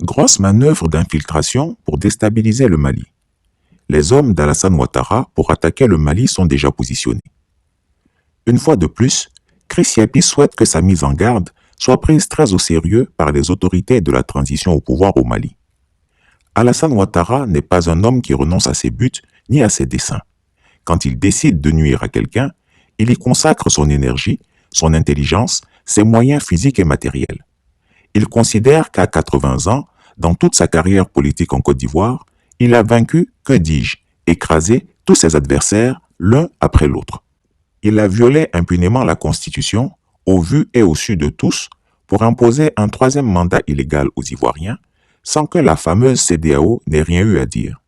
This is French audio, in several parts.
Grosse manœuvre d'infiltration pour déstabiliser le Mali. Les hommes d'Alassane Ouattara pour attaquer le Mali sont déjà positionnés. Une fois de plus, Chris Yapi souhaite que sa mise en garde soit prise très au sérieux par les autorités de la transition au pouvoir au Mali. Alassane Ouattara n'est pas un homme qui renonce à ses buts ni à ses desseins. Quand il décide de nuire à quelqu'un, il y consacre son énergie, son intelligence, ses moyens physiques et matériels. Il considère qu'à 80 ans, dans toute sa carrière politique en Côte d'Ivoire, il a vaincu, que dis-je, écrasé tous ses adversaires l'un après l'autre. Il a violé impunément la Constitution, au vu et au su de tous, pour imposer un troisième mandat illégal aux Ivoiriens, sans que la fameuse CEDEAO n'ait rien eu à dire.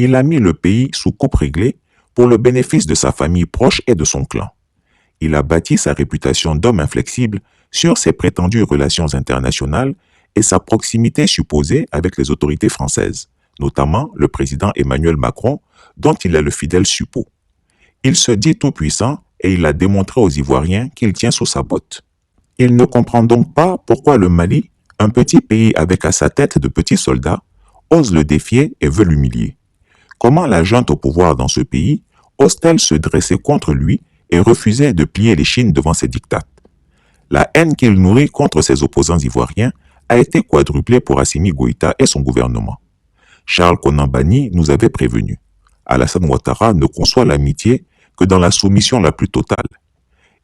Il a mis le pays sous coupe réglée pour le bénéfice de sa famille proche et de son clan. Il a bâti sa réputation d'homme inflexible sur ses prétendues relations internationales et sa proximité supposée avec les autorités françaises, notamment le président Emmanuel Macron, dont il est le fidèle suppôt. Il se dit tout-puissant et il a démontré aux Ivoiriens qu'il tient sous sa botte. Il ne comprend donc pas pourquoi le Mali, un petit pays avec à sa tête de petits soldats, ose le défier et veut l'humilier. Comment la junte au pouvoir dans ce pays ose-t-elle se dresser contre lui et refuser de plier les chines devant ses dictats? La haine qu'il nourrit contre ses opposants ivoiriens a été quadruplée pour Assimi Goïta et son gouvernement. Charles Konan Banny nous avait prévenu. Alassane Ouattara ne conçoit l'amitié que dans la soumission la plus totale.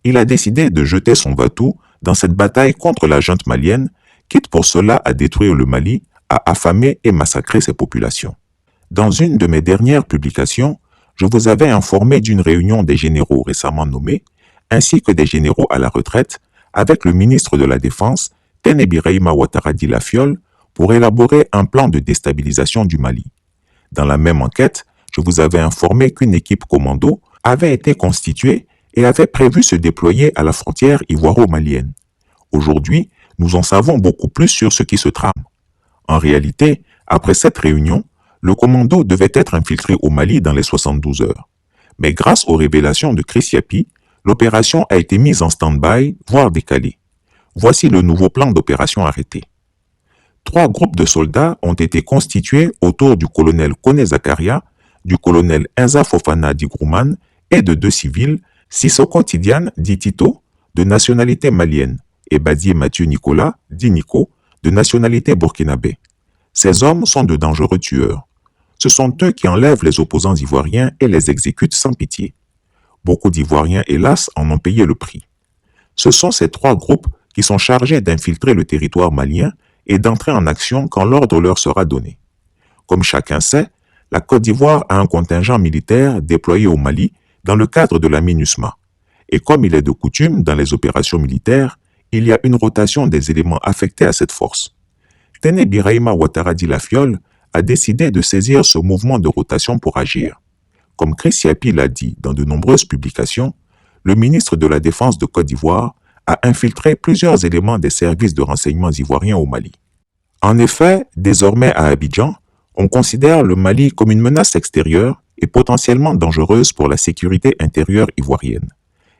Il a décidé de jeter son va-tout dans cette bataille contre la junte malienne, quitte pour cela à détruire le Mali, à affamer et massacrer ses populations. Dans une de mes dernières publications, je vous avais informé d'une réunion des généraux récemment nommés, ainsi que des généraux à la retraite, avec le ministre de la Défense, Tené Birahima Ouattara Dilafiol, pour élaborer un plan de déstabilisation du Mali. Dans la même enquête, je vous avais informé qu'une équipe commando avait été constituée et avait prévu se déployer à la frontière ivoiro-malienne. Aujourd'hui, nous en savons beaucoup plus sur ce qui se trame. En réalité, après cette réunion, le commando devait être infiltré au Mali dans les 72 heures. Mais grâce aux révélations de Chris Yapi, l'opération a été mise en stand-by, voire décalée. Voici le nouveau plan d'opération arrêté. 3 groupes de soldats ont été constitués autour du colonel Kone Zakaria, du colonel Inza Fofana Digrouman et de 2 civils, Sissoko Tidiane, dit Tito, de nationalité malienne, et Badier Mathieu Nicolas, dit Nico, de nationalité burkinabé. Ces hommes sont de dangereux tueurs. Ce sont eux qui enlèvent les opposants ivoiriens et les exécutent sans pitié. Beaucoup d'Ivoiriens, hélas, en ont payé le prix. Ce sont ces 3 groupes qui sont chargés d'infiltrer le territoire malien et d'entrer en action quand l'ordre leur sera donné. Comme chacun sait, la Côte d'Ivoire a un contingent militaire déployé au Mali dans le cadre de la MINUSMA. Et comme il est de coutume dans les opérations militaires, il y a une rotation des éléments affectés à cette force. Tené Birahima Ouattara Dilafiol a décidé de saisir ce mouvement de rotation pour agir. Comme Chris Yapi l'a dit dans de nombreuses publications, le ministre de la Défense de Côte d'Ivoire a infiltré plusieurs éléments des services de renseignement ivoiriens au Mali. En effet, désormais à Abidjan, on considère le Mali comme une menace extérieure et potentiellement dangereuse pour la sécurité intérieure ivoirienne.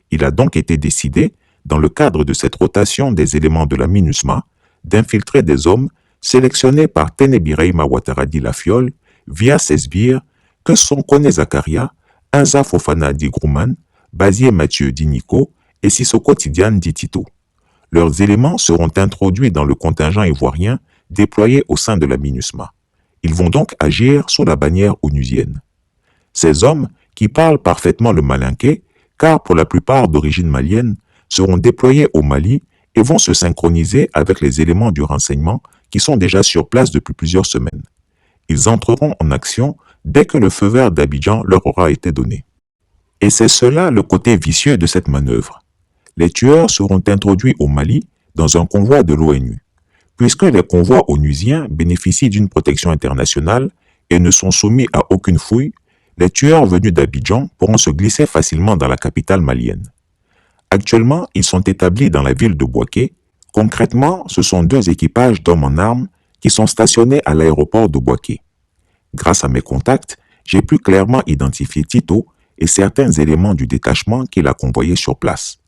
Il a donc été décidé, dans le cadre de cette rotation des éléments de la MINUSMA, d'infiltrer des hommes sélectionnés par Tené Birahima Ouattara Dilafiol via ses sbires que sont Kone Zakaria, Inza Fofana Digrouman, Badier Mathieu Diniko et Sissoko Tidiane dit Tito. Leurs éléments seront introduits dans le contingent ivoirien déployé au sein de la MINUSMA. Ils vont donc agir sous la bannière onusienne. Ces hommes, qui parlent parfaitement le malinké, car pour la plupart d'origine malienne, seront déployés au Mali et vont se synchroniser avec les éléments du renseignement qui sont déjà sur place depuis plusieurs semaines. Ils entreront en action dès que le feu vert d'Abidjan leur aura été donné. Et c'est cela le côté vicieux de cette manœuvre. Les tueurs seront introduits au Mali dans un convoi de l'ONU. Puisque les convois onusiens bénéficient d'une protection internationale et ne sont soumis à aucune fouille, les tueurs venus d'Abidjan pourront se glisser facilement dans la capitale malienne. Actuellement, ils sont établis dans la ville de Bouaké. Concrètement, ce sont 2 équipages d'hommes en armes qui sont stationnés à l'aéroport de Bouaké. Grâce à mes contacts, j'ai pu clairement identifier Tito et certains éléments du détachement qu'il a convoyé sur place.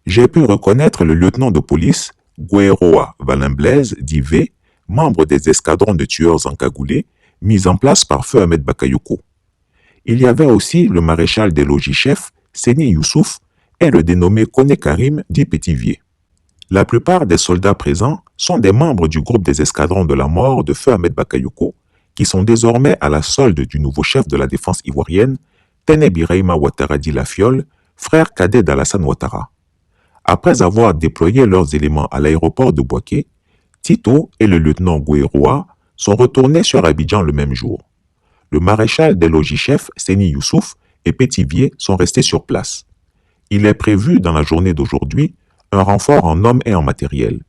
J'ai pu reconnaître le lieutenant de police Guéroa Valin Blaise, dit V, membre des escadrons de tueurs encagoulés mis en place par Feu Ahmed Bakayoko. Il y avait aussi le maréchal des logis-chefs, Seni Youssouf, et le dénommé Kone Karim dit Pétivier. La plupart des soldats présents sont des membres du groupe des escadrons de la mort de Feu Ahmed Bakayoko, qui sont désormais à la solde du nouveau chef de la défense ivoirienne, Tene Birahima Ouattara dit Lafiole, frère cadet d'Alassane Ouattara. Après avoir déployé leurs éléments à l'aéroport de Bouaké, Tito et le lieutenant Gouéroa sont retournés sur Abidjan le même jour. Le maréchal des logis-chefs, Seni Youssouf, et Pétivier sont restés sur place. Il est prévu dans la journée d'aujourd'hui un renfort en hommes et en matériel.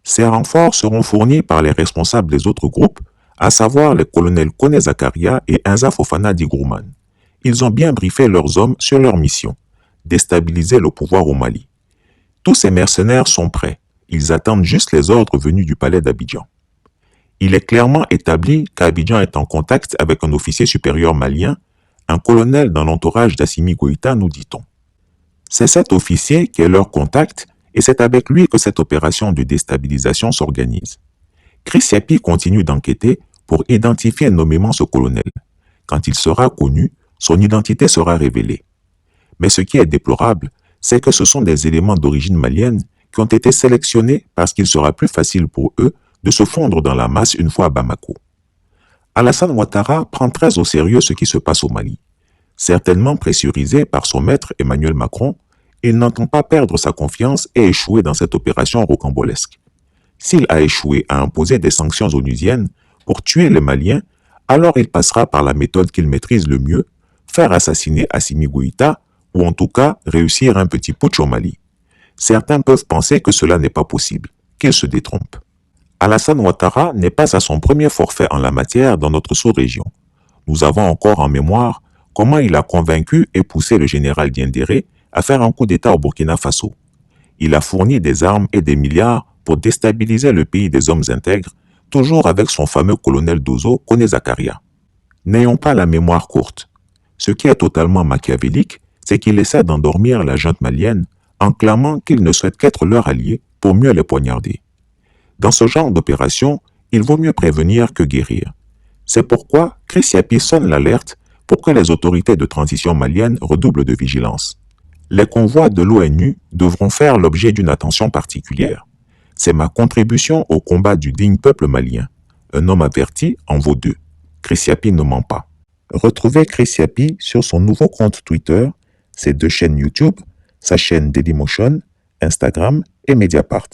Ces renforts seront fournis par les responsables des autres groupes, à savoir les colonels Kone Zakaria et Inza Fofana Digroumane. Ils ont bien briefé leurs hommes sur leur mission, déstabiliser le pouvoir au Mali. Tous ces mercenaires sont prêts, ils attendent juste les ordres venus du palais d'Abidjan. Il est clairement établi qu'Abidjan est en contact avec un officier supérieur malien, un colonel dans l'entourage d'Assimi Goïta, nous dit-on. C'est cet officier qui est leur contact et c'est avec lui que cette opération de déstabilisation s'organise. Chris Yapi continue d'enquêter pour identifier nommément ce colonel. Quand il sera connu, son identité sera révélée. Mais ce qui est déplorable, c'est que ce sont des éléments d'origine malienne qui ont été sélectionnés parce qu'il sera plus facile pour eux de se fondre dans la masse une fois à Bamako. Alassane Ouattara prend très au sérieux ce qui se passe au Mali. Certainement pressurisé par son maître Emmanuel Macron, il n'entend pas perdre sa confiance et échouer dans cette opération rocambolesque. S'il a échoué à imposer des sanctions onusiennes pour tuer les Maliens, alors il passera par la méthode qu'il maîtrise le mieux, faire assassiner Assimi Goïta ou en tout cas réussir un petit putsch au Mali. Certains peuvent penser que cela n'est pas possible, qu'ils se détrompent. Alassane Ouattara n'est pas à son premier forfait en la matière dans notre sous-région. Nous avons encore en mémoire comment il a convaincu et poussé le général Diendéré à faire un coup d'État au Burkina Faso. Il a fourni des armes et des milliards pour déstabiliser le pays des hommes intègres, toujours avec son fameux colonel Dozo, Kone Zakaria. N'ayons pas la mémoire courte. Ce qui est totalement machiavélique, c'est qu'il essaie d'endormir la junte malienne en clamant qu'il ne souhaite qu'être leur allié pour mieux les poignarder. Dans ce genre d'opération, il vaut mieux prévenir que guérir. C'est pourquoi Chris Yapi sonne l'alerte pour que les autorités de transition maliennes redoublent de vigilance. Les convois de l'ONU devront faire l'objet d'une attention particulière. C'est ma contribution au combat du digne peuple malien. Un homme averti en vaut deux. Chris Yapi ne ment pas. Retrouvez Chris Yapi sur son nouveau compte Twitter, ses deux chaînes YouTube, sa chaîne Dailymotion, Instagram et Mediapart.